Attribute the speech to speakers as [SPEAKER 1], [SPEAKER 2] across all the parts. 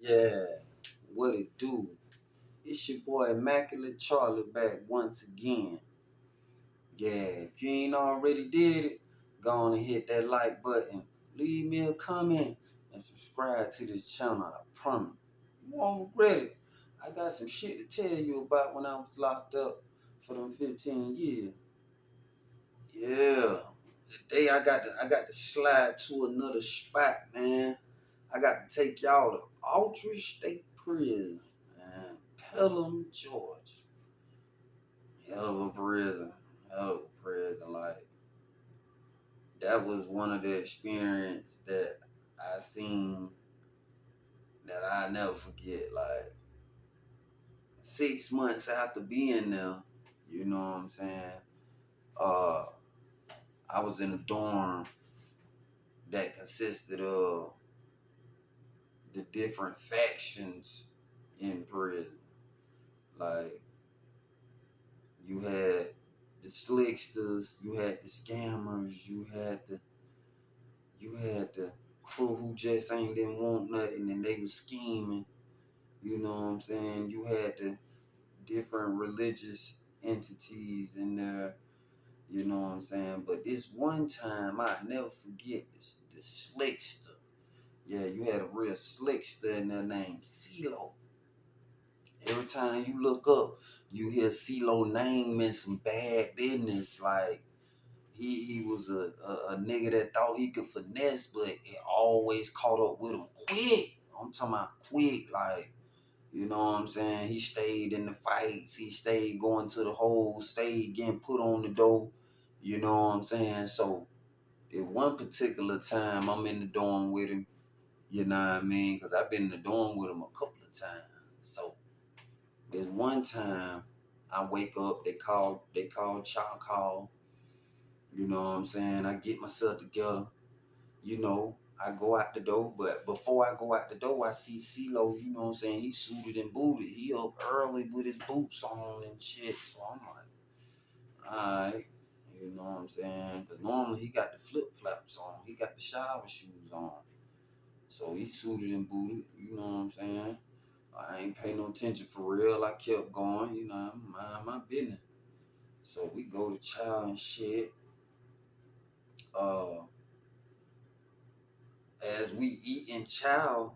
[SPEAKER 1] Yeah, what it do? It's your boy Immaculate Charlie back once again. Yeah, if you ain't already did it, go on and hit that like button. Leave me a comment and subscribe to this channel. I promise. You won't regret it. I got some shit to tell you about when I was locked up for them 15 years. Yeah. Today I got to slide to another spot, man. I got to take y'all to Autry State Prison, man. Pelham, Georgia. Hell of a prison. Hell of a prison. Like, that was one of the experience that I seen that I never forget. Like, 6 months after being there, you know what I'm saying? Uh, I was in a dorm that consisted of the different factions in prison. Like, you had the slicksters, you had the scammers, you had the crew who just ain't didn't want nothing and they was scheming. You know what I'm saying? You had the different religious entities in there. You know what I'm saying? But this one time, I never forget this, the slickster. Yeah, you had a real slickster in there named Cee-Lo. Every time you look up, you hear Cee-Lo name in some bad business. Like, he was a nigga that thought he could finesse, but it always caught up with him quick. I'm talking about quick, like, you know what I'm saying? He stayed in the fights. He stayed going to the hole, stayed getting put on the dough. You know what I'm saying? So, at one particular time, I'm in the dorm with him. You know what I mean? Because I've been in the dorm with him a couple of times. So, there's one time I wake up, they call child call. You know what I'm saying? I get myself together. You know, I go out the door, but before I go out the door, I see CeeLo, you know what I'm saying? He suited and booted. He up early with his boots on and shit. So I'm like, alright, you know what I'm saying? Because normally he got the flip flops on. He got the shower shoes on. So he suited and booted, you know what I'm saying? I ain't pay no attention for real. I kept going, you know, I mind my business. So we go to chow and shit. Uh, as we eating chow,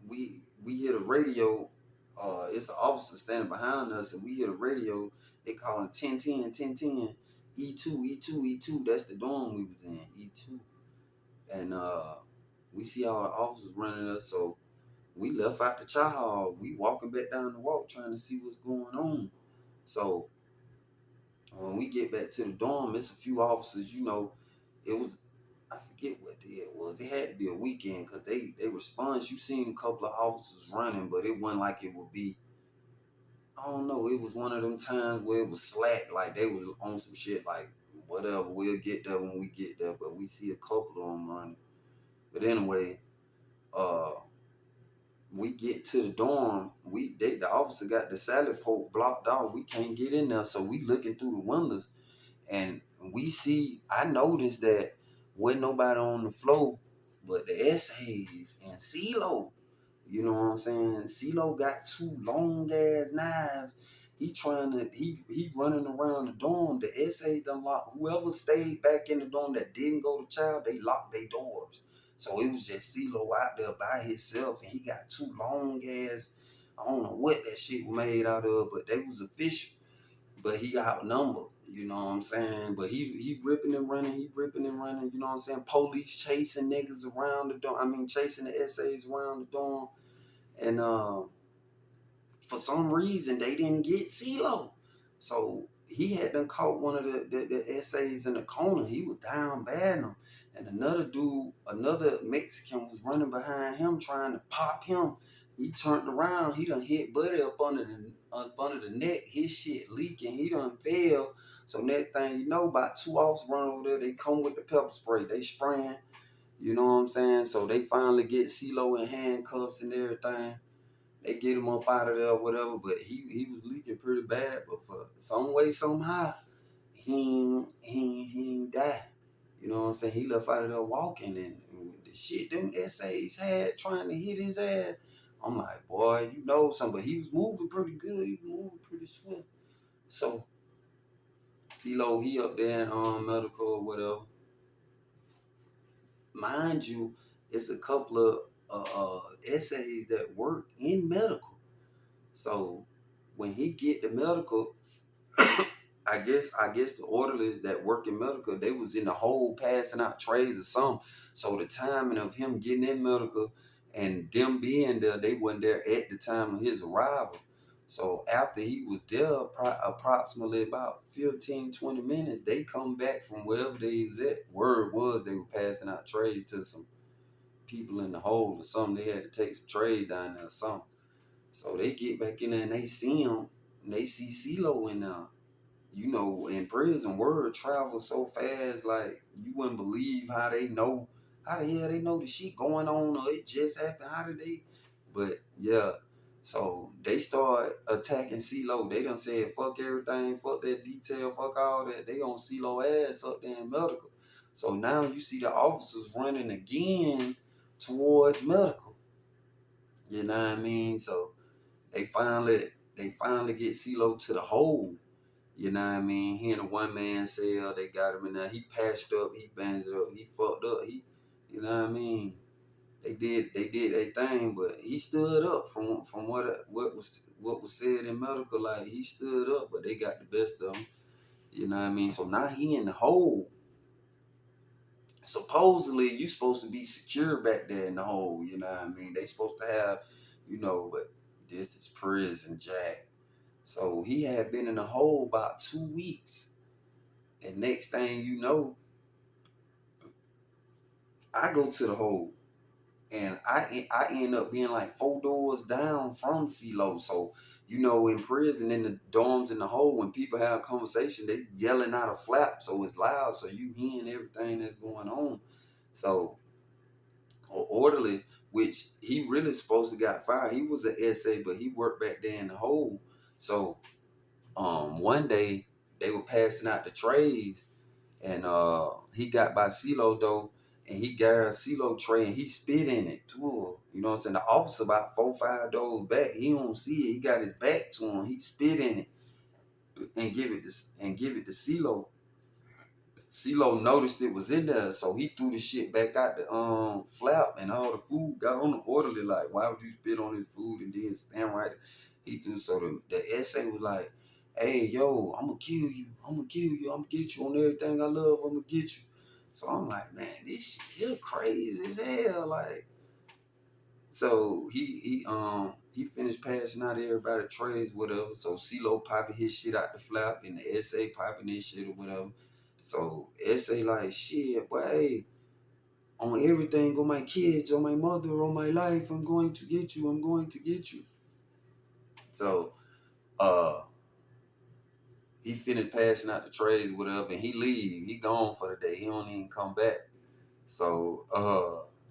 [SPEAKER 1] we hear the radio. It's an officer standing behind us, and we hear the radio. They calling 1010, 1010, E2, E2, E2. That's the dorm we was in, E2. And we see all the officers running us, so we left out the chow hall. We walking back down the walk trying to see what's going on. So when we get back to the dorm, it's a few officers. You know, it was, I forget what day it was. It had to be a weekend because they response. You seen a couple of officers running, but it wasn't like it would be. I don't know. It was one of them times where it was slack, like they was on some shit, like whatever. We'll get there when we get there. But we see a couple of them running. But anyway, uh, we get to the dorm. The officer got the salad port blocked off. We can't get in there, so we looking through the windows, and we see. I noticed that wasn't nobody on the floor, but the essays and CeeLo. You know what I'm saying? CeeLo got two long ass knives. He running around the dorm. The essays done locked. Whoever stayed back in the dorm that didn't go to child, they locked their doors. So it was just CeeLo out there by himself, and he got two long ass. I don't know what that shit was made out of, but they was official. But he outnumbered. You know what I'm saying? But he ripping and running. He ripping and running. You know what I'm saying? Police chasing niggas around the dorm. I mean, chasing the essays around the dorm. And for some reason, they didn't get CeeLo. So he had done caught one of the essays in the corner. He was down bad him. And another dude, another Mexican was running behind him trying to pop him. He turned around. He done hit Buddy up under the neck. His shit leaking. He done fell. So next thing you know, about two officers run over there. They come with the pepper spray. They spraying. You know what I'm saying? So they finally get CeeLo in handcuffs and everything. They get him up out of there or whatever, but he was leaking pretty bad. But for some way, somehow, he ain't die. You know what I'm saying? He left out of there walking, and the shit them essays had trying to hit his ass. I'm like, boy, you know something. But he was moving pretty good. He was moving pretty swift. So, CeeLo, he up there in medical or whatever. Mind you, it's a couple of essays that work in medical. So, when he get the medical, I guess the orderlies that work in medical, they was in the hole passing out trays or something. So the timing of him getting in medical and them being there, they wasn't there at the time of his arrival. So after he was there, approximately about 15, 20 minutes, they come back from wherever they was at. Word was they were passing out trays to some people in the hole or something. They had to take some trays down there or something. So they get back in there and they see him and they see CeeLo in there. You know, in prison, word travels so fast, like you wouldn't believe how the hell they know the shit going on or it just happened. How did they? But yeah, so they start attacking CeeLo. They done said fuck everything, fuck that detail, fuck all that. They on CeeLo ass up there in medical. So now you see the officers running again towards medical. You know what I mean? So they finally get CeeLo to the hole. You know what I mean? He in a one man cell. They got him in there. He patched up. He bandaged up. He fucked up. You know what I mean? They did their thing, but he stood up from what was said in medical. Like he stood up, but they got the best of him. You know what I mean? So now he in the hole. Supposedly you supposed to be secure back there in the hole. You know what I mean? They supposed to have, but this is prison, Jack. So he had been in the hole about 2 weeks. And next thing you know, I go to the hole. And I end up being like 4 doors down from CeeLo. So, in prison, in the dorms, in the hole, when people have a conversation, they yelling out a flap. So it's loud. So you hearing everything that's going on. So, or orderly, which he really supposed to got fired. He was an SA, but he worked back there in the hole. So, one day they were passing out the trays. And he got by CeeLo though, and he got a CeeLo tray and he spit in it too. You know what I'm saying? The officer about 4, 5 doors back, he don't see it. He got his back to him. He spit in it and give it to CeeLo. CeeLo noticed it was in there, so he threw the shit back out the flap, and all the food got on the orderly. Like, why would you spit on his food and then stand right? He threw. So the essay was like, "Hey, yo, I'm gonna kill you. I'm gonna kill you. I'm gonna get you on everything I love. I'm gonna get you." So I'm like, man, this shit here crazy as hell. Like, so he finished passing out everybody trays, whatever. So CeeLo popping his shit out the flap and the SA popping his shit or whatever. So SA like shit, boy, hey, on everything, on my kids, on my mother, on my life, I'm going to get you. I'm going to get you. So uh he finished passing out the trays, whatever, and he leave. He gone for the day. He don't even come back. So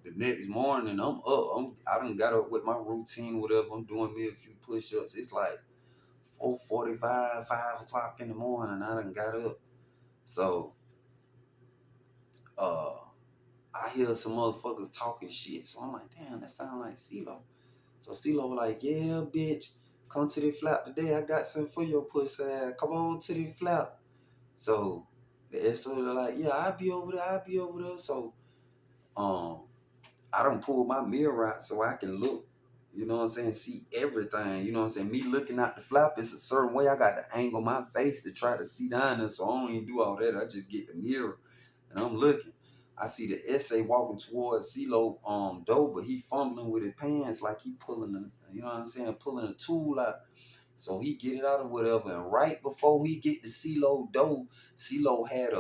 [SPEAKER 1] the next morning I'm up. I done got up with my routine, whatever. I'm doing me a few push-ups. It's like 4:45, 5 o'clock in the morning. I done got up. So uh I hear some motherfuckers talking shit. So I'm like, damn, that sound like CeeLo. So CeeLo was like, yeah, bitch, come to the flap today. I got something for your pussy ass. Come on to the flap. So the SO like, yeah, I'll be over there. I'll be over there. So um I done pulled my mirror out so I can look, you know what I'm saying, see everything. You know what I'm saying? Me looking out the flap is a certain way. I got to angle my face to try to see down there. So I don't even do all that. I just get the mirror and I'm looking. I see the SA walking towards CeeLo door, but he fumbling with his pants like he pulling you know what I'm saying, pulling a tool out. So he get it out or whatever. And right before he get to CeeLo door, CeeLo had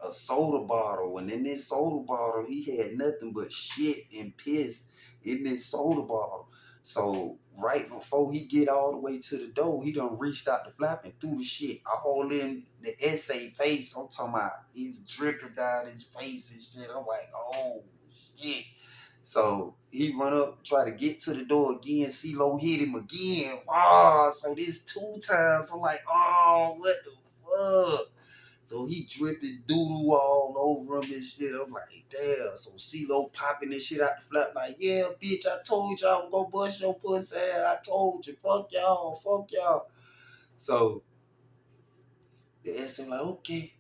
[SPEAKER 1] a soda bottle, and in this soda bottle he had nothing but shit and piss in this soda bottle. So right before he get all the way to the door, he done reached out the flap and threw the shit all in the essay face. I'm talking about he's dripping down his face and shit. I'm like, oh shit. So he run up, try to get to the door again. CeeLo hit him again. Oh, so this 2 times. I'm like, oh, what the fuck? So he dripping doodle all over him and shit. I'm like, damn. So CeeLo popping this shit out the flap like, yeah, bitch, I told y'all I was gonna bust your pussy ass. I told you, fuck y'all, fuck y'all. So the SA like,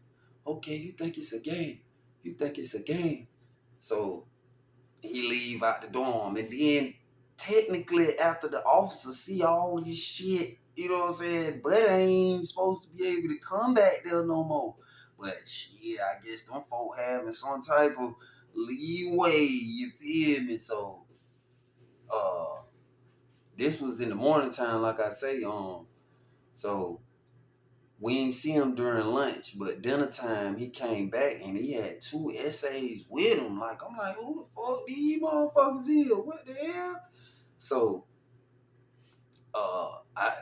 [SPEAKER 1] okay, you think it's a game. You think it's a game. So he leave out the dorm. And then technically after the officers see all this shit, you know what I'm saying, but ain't supposed to be able to come back there no more. But shit, I guess them folk having some type of leeway, you feel me? So uh this was in the morning time, like I say, so we ain't see him during lunch, but dinner time he came back and he had two essays with him. Like I'm like, who the fuck these motherfuckers is? What the hell? So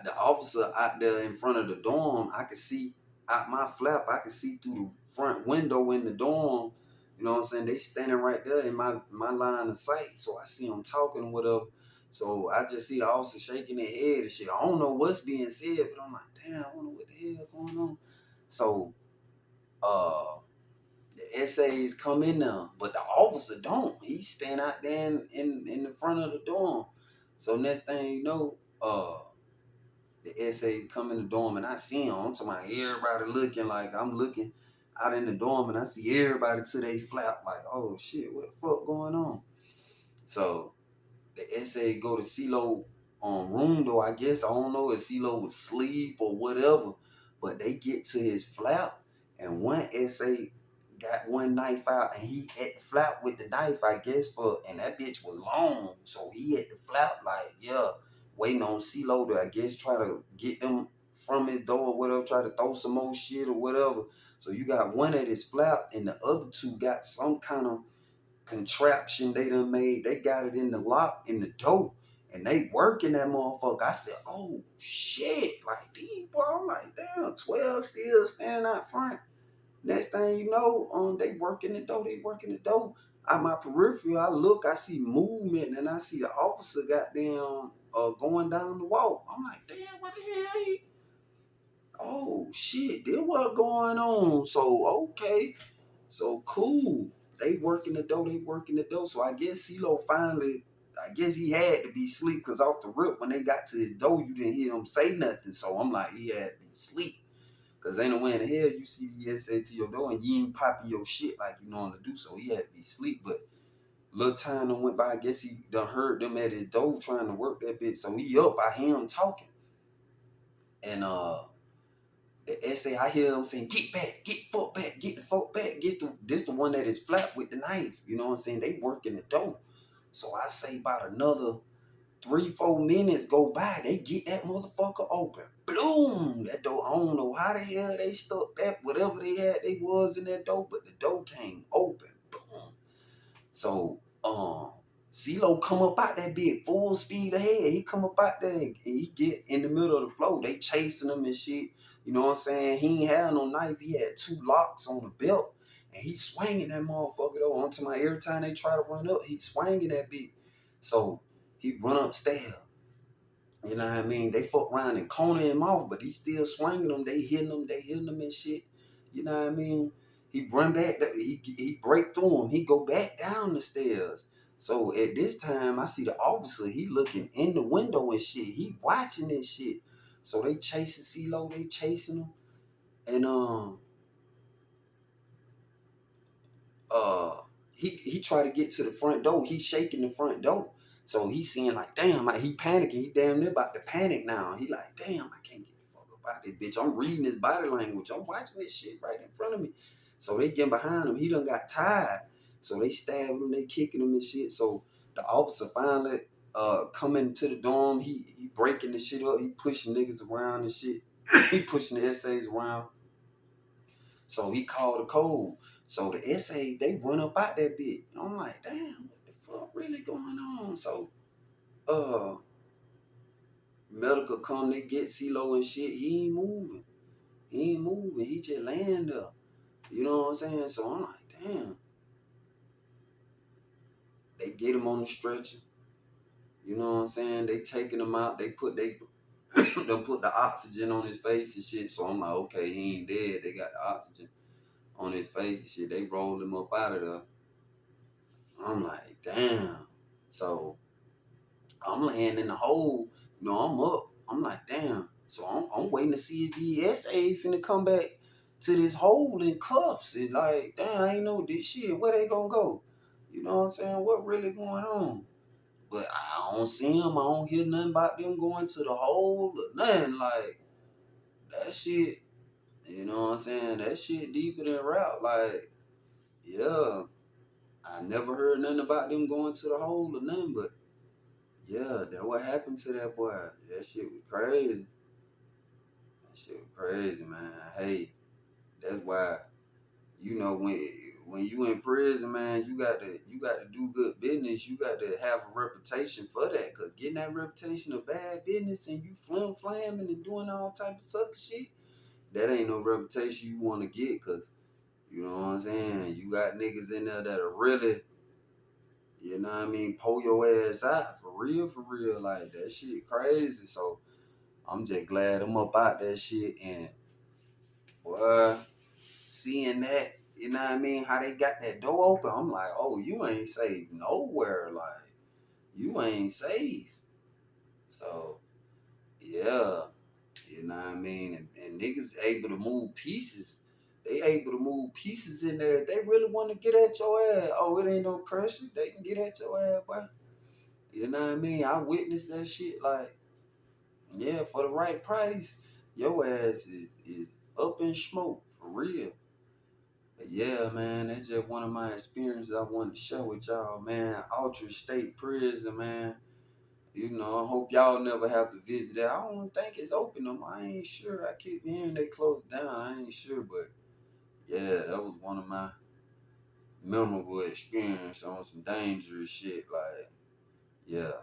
[SPEAKER 1] the officer out there in front of the dorm, I could see out my flap, I could see through the front window in the dorm. You know what I'm saying? They standing right there in my line of sight. So I see them talking with them. So I just see the officer shaking their head and shit. I don't know what's being said, but I'm like, damn, I wonder what the hell going on. So uh the essays come in there, but the officer don't. He stand out there in the front of the dorm. So next thing you know, the essay come in the dorm and I see him. I'm talking about everybody looking like I'm looking out in the dorm and I see everybody to they flap like, oh shit, what the fuck going on? So the essay go to CeeLo room though. I guess I don't know if CeeLo was asleep or whatever, but they get to his flap and one essay got one knife out and he had the flap with the knife, I guess, and that bitch was long. So he had the flap like, yeah, waiting on CeeLo to, I guess, try to get them from his door or whatever, try to throw some more shit or whatever. So you got one at his flap and the other two got some kind of contraption they done made. They got it in the lock in the door and they working that motherfucker. I said, oh shit, like these boy, I'm like, damn, 12 still standing out front. Next thing you know, they working the door, they working the door. Out my peripheral, I look, I see movement and I see the officer goddamn going down the wall. I'm like, damn, what the hell? Oh shit, this what going on. So okay. So cool. They working the dough, they working the dough. So I guess CeeLo finally, I guess he had to be asleep because off the rip, when they got to his dough, you didn't hear him say nothing. So I'm like, he had to be asleep. Because ain't no way in the hell you see the SA to your door and you ain't popping your shit like you know how to do. So he had to be asleep. But little time done went by, I guess he done heard them at his door trying to work that bitch. So he up, I hear him talking. And the essay, I hear him saying, get back, get the fuck back, get the fuck back. This the one that is flat with the knife. You know what I'm saying? They working the dough. So I say about another 3-4 minutes go by, they get that motherfucker open. Boom! That dough, I don't know how the hell they stuck that, whatever they was in that dough, but the dough came open. Boom. So, CeeLo come up out that bit full speed ahead. He come up out there and he get in the middle of the floor. They chasing him and shit. You know what I'm saying? He ain't had no knife. He had 2 locks on the belt. And he swinging that motherfucker though. Onto my every time they try to run up, he swinging that bit. So he run upstairs. You know what I mean? They fuck around and corner him off, but he still swinging them. They hitting them and shit. You know what I mean? He run back, he break through him. He go back down the stairs. So at this time, I see the officer. He looking in the window and shit. He watching this shit. So they chasing CeeLo. They chasing him, and uh he tried to get to the front door. He shaking the front door. So he seeing like, damn, like he panicking. He damn near about to panic now. He like, damn, I can't get the fuck up out of this bitch. I'm reading his body language. I'm watching this shit right in front of me. So they getting behind him. He done got tired. So they stabbing him, they kicking him and shit. So the officer finally coming to the dorm. He breaking the shit up. He pushing niggas around and shit. He pushing the essays around. So he called the code. So the essays, they run up out that bit. And I'm like, damn, what the fuck really going on? So uh medical come, they get CeeLo and shit. He ain't moving. He ain't moving. He just laying there. You know what I'm saying? So I'm like, damn. They get him on the stretcher. You know what I'm saying? They taking him out. They put they They'll put the oxygen on his face and shit. So I'm like, okay, he ain't dead. They got the oxygen on his face and shit. They rolled him up out of there. I'm like, damn. So I'm laying in the hole. I'm up. I'm like, damn. So I'm waiting to see if the SA finna come back to this hole in cuffs. And like, damn, I ain't know this shit. Where they gonna go? You know what I'm saying? What really going on? But I don't see them. I don't hear nothing about them going to the hole or nothing. Like, that shit, you know what I'm saying? That shit deeper than rap. Like, yeah. I never heard nothing about them going to the hole or nothing, but yeah, that what happened to that boy. That shit was crazy. That shit was crazy, man. Hey, that's why when you in prison, man, you got to do good business. You got to have a reputation for that. Cause getting that reputation of bad business and you flamming and doing all type of sucker shit, that ain't no reputation you want to get. Cause you know what I'm saying. You got niggas in there that are really, you know what I mean, pull your ass out for real. Like that shit crazy. So I'm just glad I'm up out that shit and boy, seeing that, you know what I mean, how they got that door open, I'm like, oh, you ain't safe nowhere. Like, you ain't safe. So, yeah, you know what I mean? And niggas able to move pieces. They able to move pieces in there. If they really want to get at your ass, oh, it ain't no pressure. They can get at your ass, boy. You know what I mean? I witnessed that shit. Like, yeah, for the right price, your ass is up in smoke for real. But yeah, man, that's just one of my experiences I wanted to share with y'all, man. Autry State Prison, man. I hope y'all never have to visit it. I don't think it's open no more. I ain't sure. I keep hearing they closed down. I ain't sure, but yeah, that was one of my memorable experiences on some dangerous shit. Like, yeah.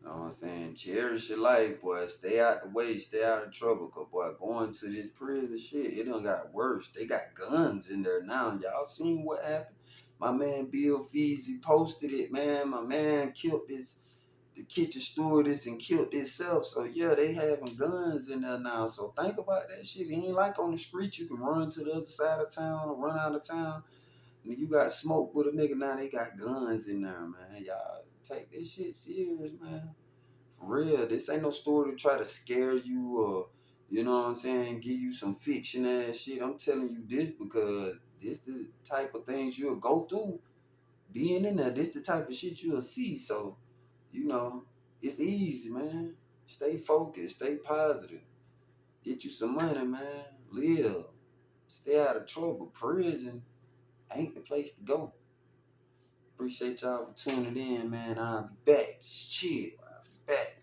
[SPEAKER 1] You know what I'm saying? Cherish your life, boy. Stay out the way. Stay out of trouble. Cause, boy, going to this prison shit, it done got worse. They got guns in there now. Y'all seen what happened? My man Bill Feasy posted it, man. My man killed the kitchen stewardess and killed himself. So, yeah, they having guns in there now. So, think about that shit. It ain't like on the street you can run to the other side of town or run out of town. And you got smoke with a nigga. Now they got guns in there, man. Y'all take this shit serious, man. For real, this ain't no story to try to scare you or, you know what I'm saying, give you some fiction ass shit. I'm telling you this because this the type of things you'll go through being in there. This the type of shit you'll see. So, you know, it's easy, man. Stay focused, stay positive. Get you some money, man. Live. Stay out of trouble. Prison ain't the place to go. Appreciate y'all for tuning in, man. I'll be back. Just chill. I'll be back.